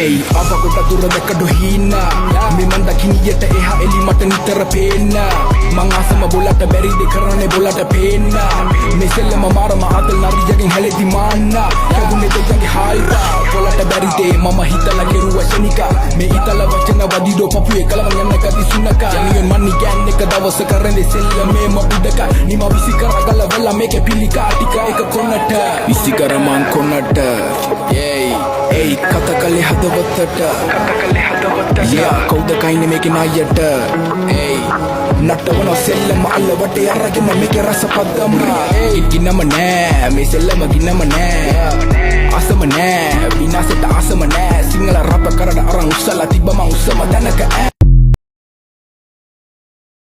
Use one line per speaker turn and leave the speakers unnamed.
Hey, apa kota dura dekadu hina Memang dakiniයට එහා එලි මට නිතර පේන්න මං ආසම බොලට බැරිද කරන්නේ බොලට පේන්න මේ සෙල්ලම මාරම ආතල් නරියගෙන් හැලෙදි මාන්න කැගුනේ දෙයන්ගේ හායිරා බොලට බැරිද මම හිතලා කෙරුව ශනික මේ ඉතල වචන වදිදෝ පපුවේ කලවම් යන්න කදි සුනක ජනියන් මන්නි ගෑන් එක දවස කරන්නේ සෙල්ලමේ මබුඩක නිම විසි කරගල වල මේක පිළිකා ටික එක කොනට විසි කරමන් කොනට Hey, kata kali hadawattට Yeah, කවුද කයිනේ මේකේ නායට Hey, නටවන සෙල්ලම අල්ලවට අරගෙන මේකේ රස පදම ඉක්ිනම නෑ මේ සෙල්ලම ගිනම නෑ අසම නෑ විනාසෙට අසම නෑ සිංහල රප කරට අරන් උස්සලා තිබ්බ මං උස්සම දැනක